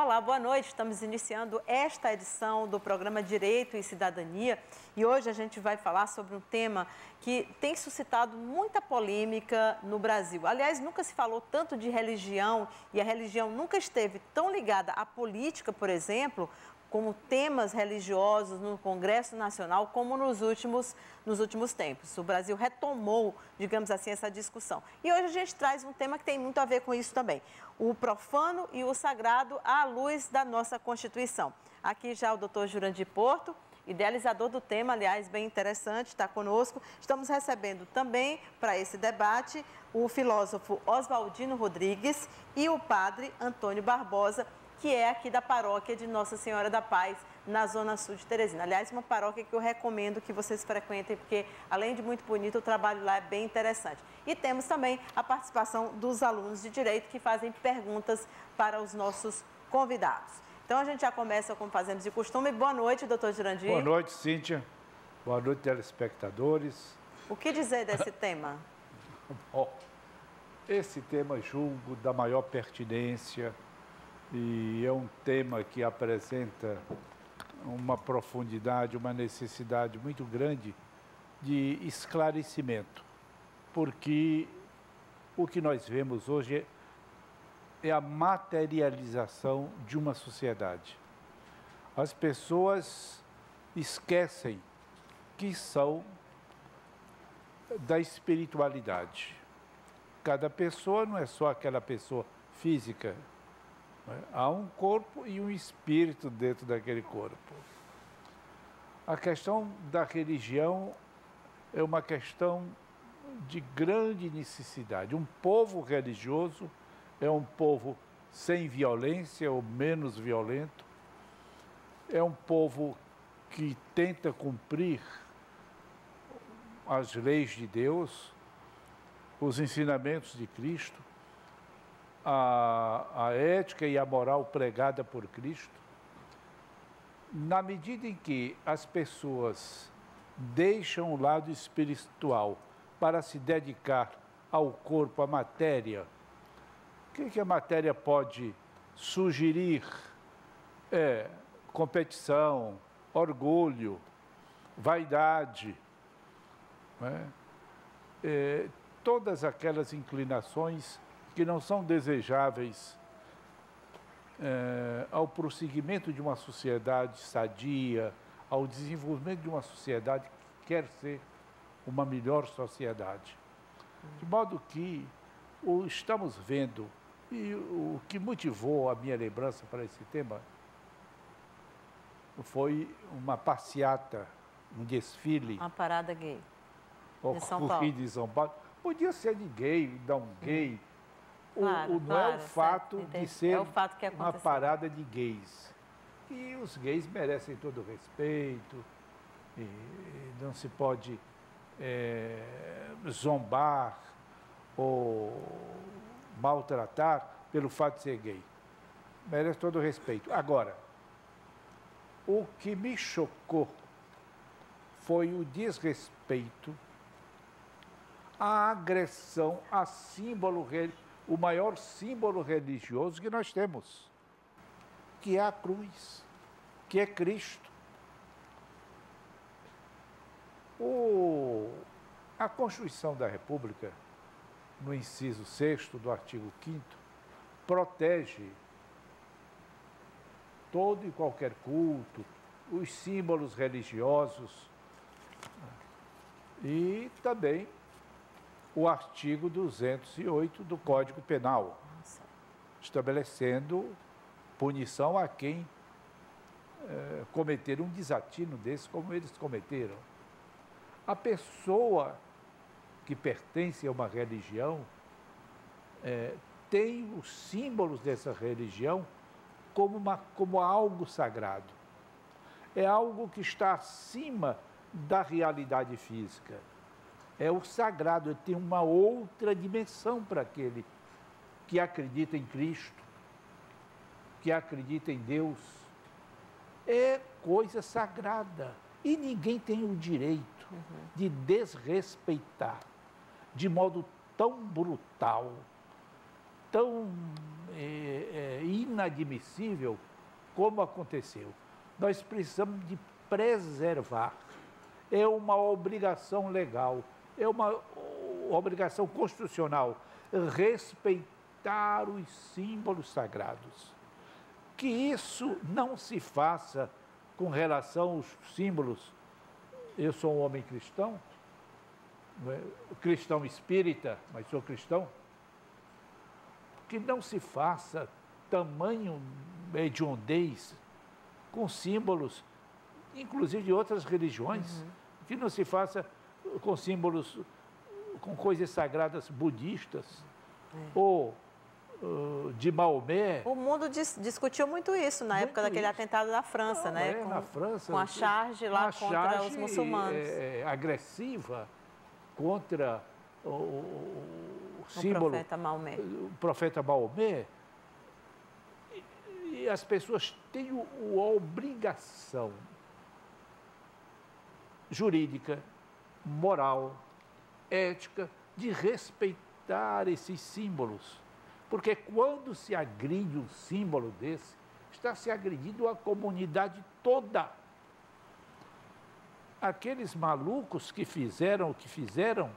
Olá, boa noite. Estamos iniciando esta edição do programa Direito e Cidadania e hoje a gente vai falar sobre um tema que tem suscitado muita polêmica no Brasil. Aliás, nunca se falou tanto de religião e a religião nunca esteve tão ligada à política, por exemplo, como temas religiosos no Congresso Nacional, como nos últimos tempos. O Brasil retomou, digamos assim, essa discussão. E hoje a gente traz um tema que tem muito a ver com isso também. O profano e o sagrado à luz da nossa Constituição. Aqui já o doutor Jurandir Porto, idealizador do tema, aliás, bem interessante, está conosco. Estamos recebendo também para esse debate o filósofo Oswaldino Rodrigues e o padre Antônio Barbosa, que é aqui da paróquia de Nossa Senhora da Paz, na Zona Sul de Teresina. Aliás, uma paróquia que eu recomendo que vocês frequentem, porque, além de muito bonito, o trabalho lá é bem interessante. E temos também a participação dos alunos de Direito que fazem perguntas para os nossos convidados. Então, a gente já começa como fazemos de costume. Boa noite, doutor Jurandir. Boa noite, Cíntia. Boa noite, telespectadores. O que dizer desse tema? Bom, esse tema julgo da maior pertinência e é um tema que apresenta uma profundidade, uma necessidade muito grande de esclarecimento, porque o que nós vemos hoje é a materialização de uma sociedade. As pessoas esquecem que são da espiritualidade. Cada pessoa não é só aquela pessoa física. Há um corpo e um espírito dentro daquele corpo. A questão da religião é uma questão de grande necessidade. Um povo religioso é um povo sem violência ou menos violento. É um povo que tenta cumprir as leis de Deus, os ensinamentos de Cristo, a ética e a moral pregada por Cristo. Na medida em que as pessoas deixam o lado espiritual para se dedicar ao corpo, à matéria, o que a matéria pode sugerir? Competição, orgulho, vaidade, todas aquelas inclinações que não são desejáveis ao prosseguimento de uma sociedade sadia, ao desenvolvimento de uma sociedade que quer ser uma melhor sociedade. De modo que estamos vendo, e o que motivou a minha lembrança para esse tema foi uma passeata, um desfile. Uma parada gay de São Paulo. De São Paulo. Podia ser de gay, de um gay. Claro, não é o fato de ser uma parada de gays. E os gays merecem todo o respeito, e não se pode zombar ou maltratar pelo fato de ser gay. Merece todo o respeito. Agora, o que me chocou foi o desrespeito, a agressão a o maior símbolo religioso que nós temos, que é a cruz, que é Cristo. A Constituição da República, no inciso 6º do artigo 5º, protege todo e qualquer culto, os símbolos religiosos e também o artigo 208 do Código Penal, estabelecendo punição a quem cometer um desatino desse, como eles cometeram. A pessoa que pertence a uma religião tem os símbolos dessa religião como algo sagrado. É algo que está acima da realidade física. É o sagrado, tem uma outra dimensão para aquele que acredita em Cristo, que acredita em Deus. É coisa sagrada. E ninguém tem o direito de desrespeitar de modo tão brutal, tão inadmissível como aconteceu. Nós precisamos de preservar. É uma obrigação legal, é uma obrigação constitucional respeitar os símbolos sagrados. Que isso não se faça com relação aos símbolos. Eu sou um homem cristão, cristão espírita, mas sou cristão. Que não se faça tamanho hediondez com símbolos, inclusive de outras religiões, que não se faça com símbolos, com coisas sagradas budistas, ou de Maomé. O mundo discutiu muito isso na época daquele atentado da França, né? Na França, com a charge lá contra os muçulmanos. Agressiva contra o símbolo, profeta Maomé. O profeta Maomé. E as pessoas têm a obrigação jurídica, moral, ética, de respeitar esses símbolos. Porque quando se agride um símbolo desse, está se agredindo a comunidade toda. Aqueles malucos que fizeram o que fizeram,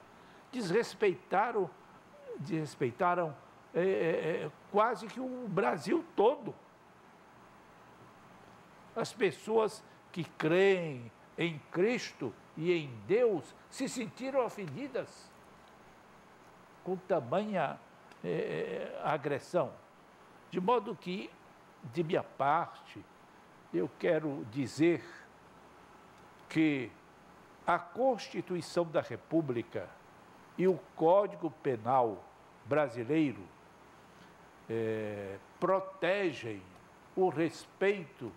desrespeitaram quase que o Brasil todo. As pessoas que creem em Cristo e em Deus se sentiram ofendidas com tamanha agressão. De modo que, de minha parte, eu quero dizer que a Constituição da República e o Código Penal brasileiro protegem o respeito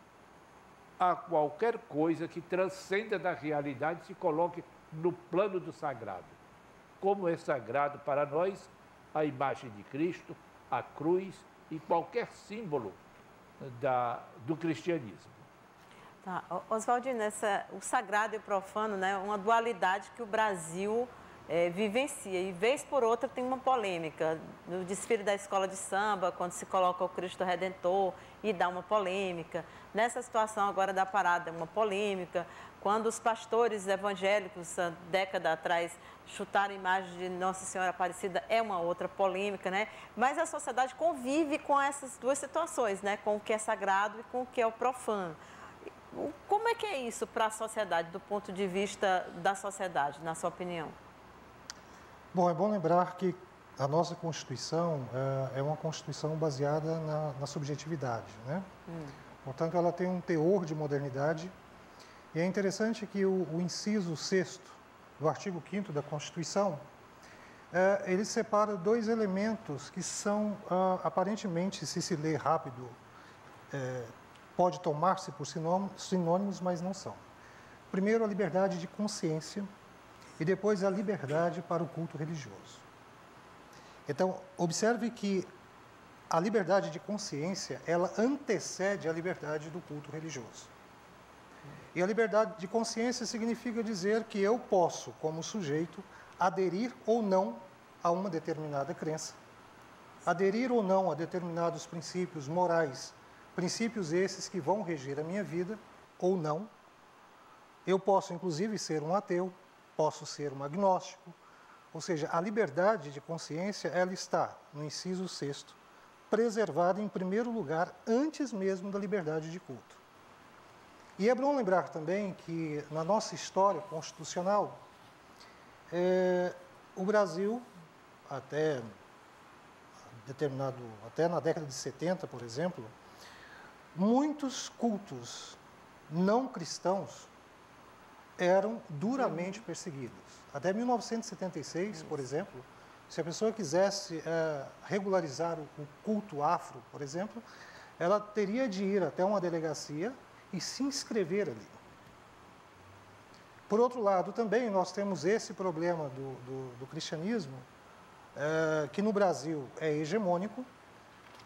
a qualquer coisa que transcenda da realidade e se coloque no plano do sagrado. Como é sagrado para nós a imagem de Cristo, a cruz e qualquer símbolo do cristianismo. Tá. Oswaldino, o sagrado e o profano, né, uma dualidade que o Brasil vivencia, e vez por outra tem uma polêmica. No desfile da escola de samba, quando se coloca o Cristo Redentor, e dá uma polêmica. Nessa situação agora da parada, uma polêmica. Quando os pastores evangélicos, década atrás, chutaram a imagem de Nossa Senhora Aparecida, é uma outra polêmica, né? Mas a sociedade convive com essas duas situações, né? Com o que é sagrado e com o que é o profano. Como é que é isso para a sociedade, do ponto de vista da sociedade, na sua opinião? Bom, é bom lembrar que a nossa Constituição é uma Constituição baseada na subjetividade, né? Portanto, ela tem um teor de modernidade. E é interessante que o inciso 6º do artigo 5º da Constituição, ele separa dois elementos que são, aparentemente, se lê rápido, pode tomar-se por sinônimos, mas não são. Primeiro, a liberdade de consciência e depois a liberdade para o culto religioso. Então, observe que a liberdade de consciência, ela antecede a liberdade do culto religioso. E a liberdade de consciência significa dizer que eu posso, como sujeito, aderir ou não a uma determinada crença, aderir ou não a determinados princípios morais, princípios esses que vão reger a minha vida ou não. Eu posso, inclusive, ser um ateu, posso ser um agnóstico, ou seja, a liberdade de consciência, ela está, no inciso 6º, preservada em primeiro lugar, antes mesmo da liberdade de culto. E é bom lembrar também que, na nossa história constitucional, o Brasil, até na década de 70, por exemplo, muitos cultos não cristãos eram duramente perseguidos. Até 1976, por exemplo, se a pessoa quisesse regularizar o culto afro, por exemplo, ela teria de ir até uma delegacia e se inscrever ali. Por outro lado, também nós temos esse problema do cristianismo, que no Brasil é hegemônico,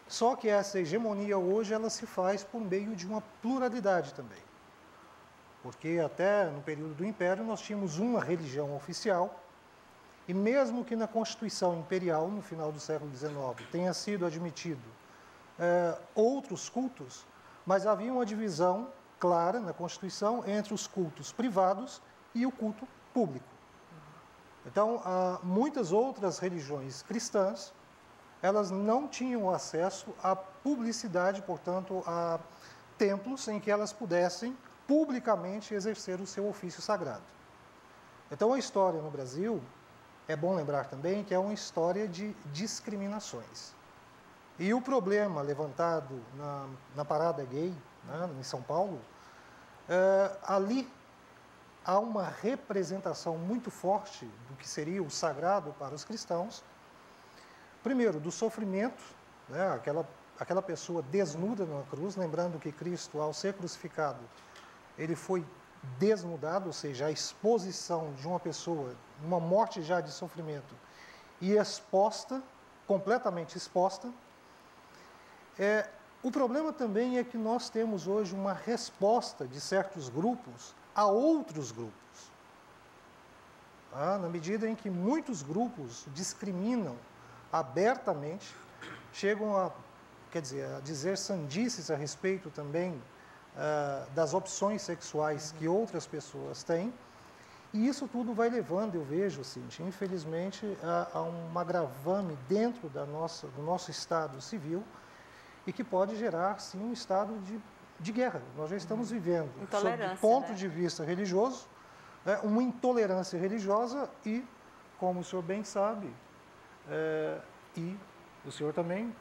só que essa hegemonia hoje ela se faz por meio de uma pluralidade também. Porque até no período do Império nós tínhamos uma religião oficial, e mesmo que na Constituição Imperial, no final do século XIX, tenha sido admitido outros cultos, mas havia uma divisão clara na Constituição entre os cultos privados e o culto público. Então, muitas outras religiões cristãs, elas não tinham acesso à publicidade, portanto, a templos em que elas pudessem publicamente exercer o seu ofício sagrado. Então, a história no Brasil, é bom lembrar também que é uma história de discriminações. E o problema levantado na parada gay, né, em São Paulo, ali há uma representação muito forte do que seria o sagrado para os cristãos. Primeiro, do sofrimento, né, aquela pessoa desnuda na cruz, lembrando que Cristo, ao ser crucificado, ele foi desnudado, ou seja, a exposição de uma pessoa, uma morte já de sofrimento, e exposta, completamente exposta. O problema também é que nós temos hoje uma resposta de certos grupos a outros grupos. Na medida em que muitos grupos discriminam abertamente, chegam a dizer sandices a respeito também das opções sexuais que outras pessoas têm, e isso tudo vai levando, eu vejo, Cíntia, infelizmente, a um agravame dentro do nosso Estado civil, e que pode gerar, sim, um estado de guerra. Nós já estamos vivendo, sob o ponto de vista religioso, uma intolerância religiosa e, como o senhor bem sabe, e o senhor também,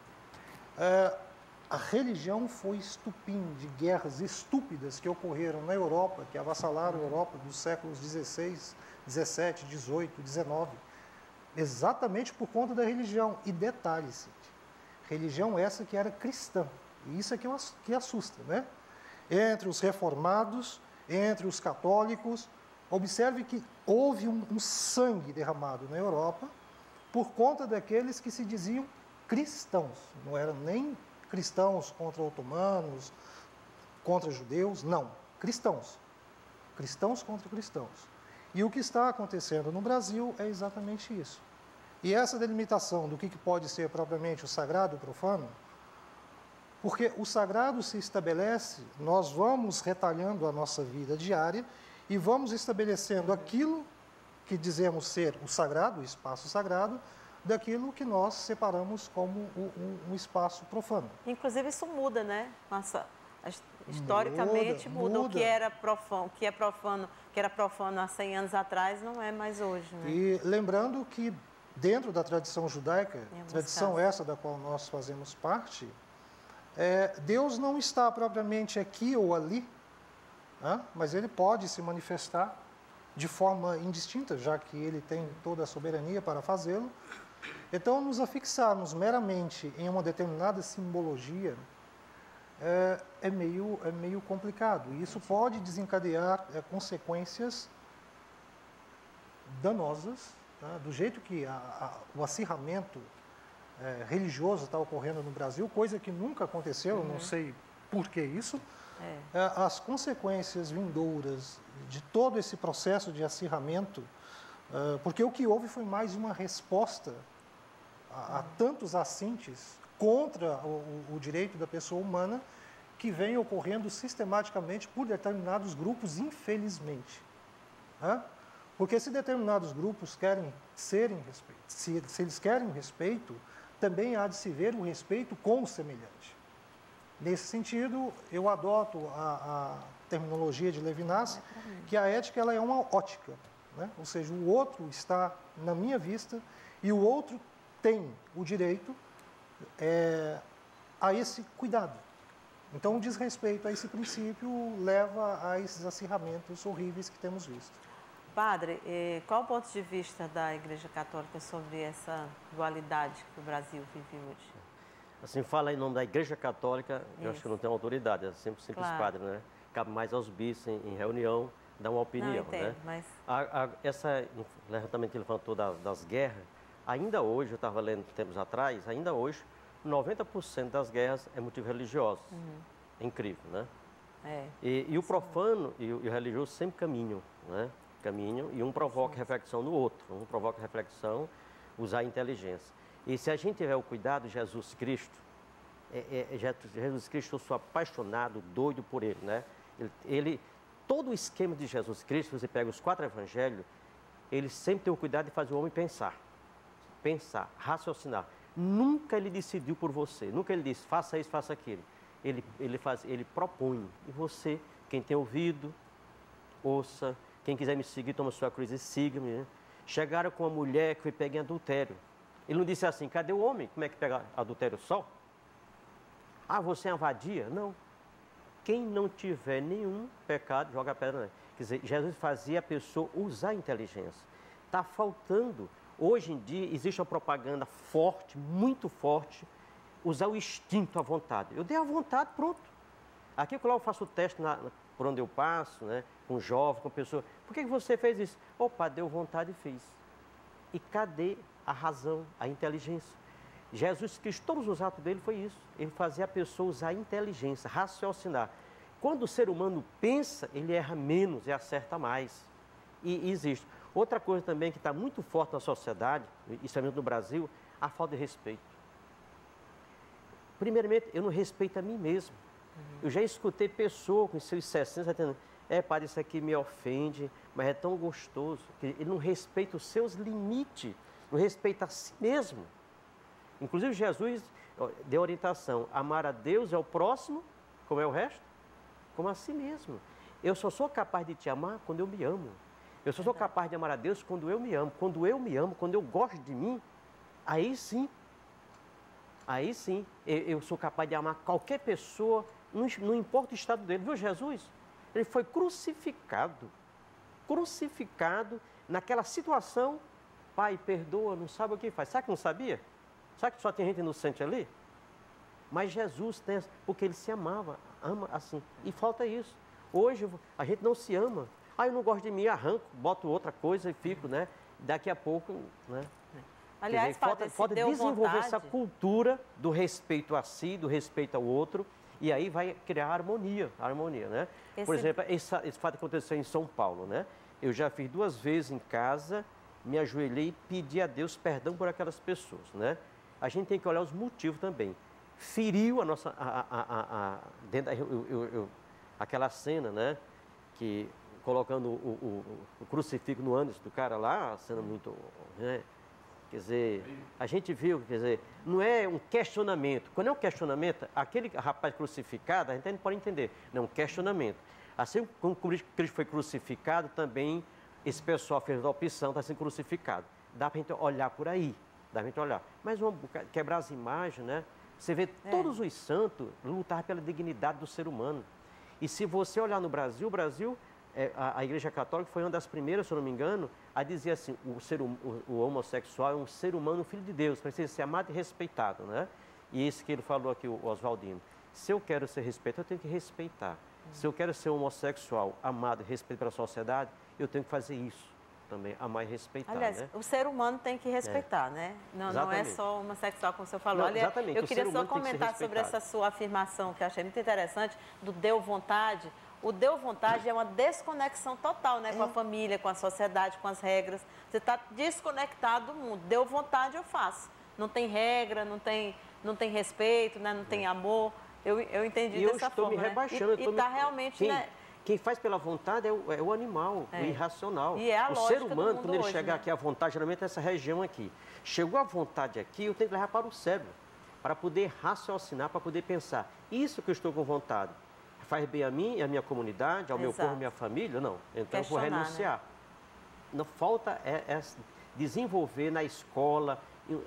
a religião foi estupim de guerras estúpidas que ocorreram na Europa, que avassalaram a Europa dos séculos XVI, XVII, XVIII, XIX, exatamente por conta da religião. E detalhe-se, religião essa que era cristã, e isso é que assusta, né? Entre os reformados, entre os católicos, observe que houve um sangue derramado na Europa por conta daqueles que se diziam cristãos, não eram nem cristãos contra otomanos, contra judeus, não, cristãos. Cristãos contra cristãos. E o que está acontecendo no Brasil é exatamente isso. E essa delimitação do que pode ser propriamente o sagrado e o profano, porque o sagrado se estabelece, nós vamos retalhando a nossa vida diária e vamos estabelecendo aquilo que dizemos ser o sagrado, o espaço sagrado, daquilo que nós separamos como um espaço profano. Inclusive isso muda, né? Historicamente muda. O que era profano, que era profano há 100 anos atrás, não é mais hoje, né? E lembrando que dentro da tradição judaica, tradição essa da qual nós fazemos parte, Deus não está propriamente aqui ou ali, mas Ele pode se manifestar de forma indistinta, já que Ele tem toda a soberania para fazê-lo. Então, nos afixarmos meramente em uma determinada simbologia é meio complicado. E isso pode desencadear consequências danosas, do jeito que o acirramento religioso está ocorrendo no Brasil, coisa que nunca aconteceu, não sei por que isso. As consequências vindouras de todo esse processo de acirramento, porque o que houve foi mais uma resposta a tantos assintes contra o direito da pessoa humana que vem ocorrendo sistematicamente por determinados grupos, infelizmente. Porque se determinados grupos querem serem respeitados, se eles querem o respeito, também há de se ver o respeito com o semelhante. Nesse sentido, eu adoto a terminologia de Levinas, que a ética ela é uma ótica, né? Ou seja, o outro está na minha vista e o outro tem o direito a esse cuidado. Então, o desrespeito a esse princípio leva a esses acirramentos horríveis que temos visto. Padre, qual o ponto de vista da Igreja Católica sobre essa dualidade que o Brasil vive hoje? Assim, fala em nome da Igreja Católica, eu acho que não tem autoridade, é sempre simples padre, né? Cabe mais aos bispos em reunião dar uma opinião, não, entendo, né? Mas... Essa levantamento que ele levantou das guerras, ainda hoje, eu estava lendo tempos atrás, ainda hoje, 90% das guerras é motivo religioso. É incrível, né? E o profano e o religioso sempre caminham, né? E um provoca reflexão no outro, um provoca reflexão, usar a inteligência. E se a gente tiver o cuidado de Jesus Cristo, Jesus Cristo, eu sou apaixonado, doido por ele, né? Todo o esquema de Jesus Cristo, você pega os 4 evangelhos, ele sempre tem o cuidado de fazer o homem pensar, raciocinar. Nunca ele decidiu por você, nunca ele disse, faça isso, faça aquilo. Ele propõe. E você, quem tem ouvido, ouça. Quem quiser me seguir, toma sua cruz e siga-me. Né? Chegaram com uma mulher que foi pega em adultério. Ele não disse assim, cadê o homem? Como é que pega adultério só? Ah, você é uma vadia? Não. Quem não tiver nenhum pecado, joga a pedra. Né? Quer dizer, Jesus fazia a pessoa usar a inteligência. Está faltando. Hoje em dia, existe uma propaganda forte, muito forte, usar o instinto, a vontade. Eu dei a vontade, pronto. Aqui eu faço o teste por onde eu passo, né? Com jovem, com pessoa. Por que você fez isso? Opa, deu vontade e fiz. E cadê a razão, a inteligência? Jesus Cristo, todos os atos dele foi isso. Ele fazia a pessoa usar a inteligência, raciocinar. Quando o ser humano pensa, ele erra menos e acerta mais. E existe. Outra coisa também que está muito forte na sociedade, especialmente no Brasil, a falta de respeito. Primeiramente, eu não respeito a mim mesmo. Eu já escutei pessoas com seus 60, 70 anos, padre, isso aqui me ofende, mas é tão gostoso. Ele não respeita os seus limites, não respeita a si mesmo. Inclusive, Jesus deu orientação, amar a Deus é o próximo, como é o resto? Como a si mesmo. Eu só sou capaz de te amar quando eu me amo. Eu só sou capaz de amar a Deus quando eu me amo. Quando eu me amo, quando eu gosto de mim, aí sim, eu sou capaz de amar qualquer pessoa, não importa o estado dele. Viu Jesus? Ele foi crucificado naquela situação. Pai, perdoa, não sabe o que faz. Sabe que não sabia? Sabe que só tem gente inocente ali? Mas Jesus tem, porque ele se ama assim. E falta isso. Hoje a gente não se ama. Ah, eu não gosto de mim, arranco, boto outra coisa e fico, né? Daqui a pouco, né? Aliás, dizer, falta desenvolver essa cultura do respeito a si, do respeito ao outro, e aí vai criar harmonia, né? Por exemplo, esse fato aconteceu em São Paulo, né? Eu já fiz 2 vezes em casa, me ajoelhei e pedi a Deus perdão por aquelas pessoas, né? A gente tem que olhar os motivos também. Feriu a nossa, aquela cena, né? Que colocando o crucifixo no ânus do cara lá, a cena muito, né? Quer dizer, a gente viu, quer dizer, não é um questionamento. Quando é um questionamento, aquele rapaz crucificado, a gente não pode entender, não é um questionamento. Assim como Cristo foi crucificado, também esse pessoal fez a opção, está sendo crucificado. Dá para a gente olhar por aí, dá para a gente olhar. Mas quebrar as imagens, né? Você vê todos os santos lutar pela dignidade do ser humano. E se você olhar no Brasil, a Igreja Católica foi uma das primeiras, se eu não me engano, a dizer assim, o homossexual é um ser humano, um filho de Deus, precisa ser amado e respeitado, né? E isso que ele falou aqui, o Oswaldino. Se eu quero ser respeitado, eu tenho que respeitar. Se eu quero ser homossexual, amado e respeitado pela sociedade, eu tenho que fazer isso também, amar e respeitar. Aliás, né? O ser humano tem que respeitar, né? Não é só homossexual, como o senhor falou. Não, exatamente. Eu queria só comentar sobre essa sua afirmação, que eu achei muito interessante, do deu vontade. O deu vontade é uma desconexão total, né? Com a família, com a sociedade, com as regras. Você está desconectado do mundo. Deu vontade, eu faço. Não tem regra, não tem respeito, né? Não tem amor. Eu entendi dessa forma. Eu estou me rebaixando. E está realmente, né? Quem faz pela vontade é o animal, o irracional. E é a o lógica ser humano, do mundo quando ele hoje, chegar né? aqui à vontade, geralmente é essa região aqui. Chegou à vontade aqui, eu tenho que levar para o cérebro, para poder raciocinar, para poder pensar. Isso que eu estou com vontade. Faz bem a mim e a minha comunidade, ao meu povo, à minha família? Não. Então eu vou renunciar. Né? Não falta desenvolver na escola,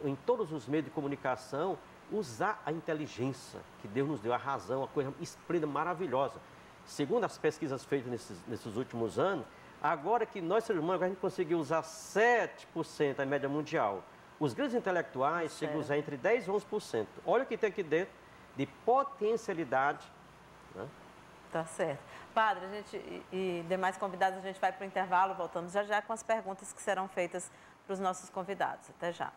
em todos os meios de comunicação, usar a inteligência que Deus nos deu, a razão, a coisa esplêndida, maravilhosa. Segundo as pesquisas feitas nesses últimos anos, agora que nós, seres humanos, a gente conseguiu usar 7% a média mundial. Os grandes intelectuais chegam a usar entre 10% e 11%. Olha o que tem aqui dentro de potencialidade. Né? Tá certo. Padre, e demais convidados, a gente vai para o intervalo, voltamos já com as perguntas que serão feitas para os nossos convidados. Até já.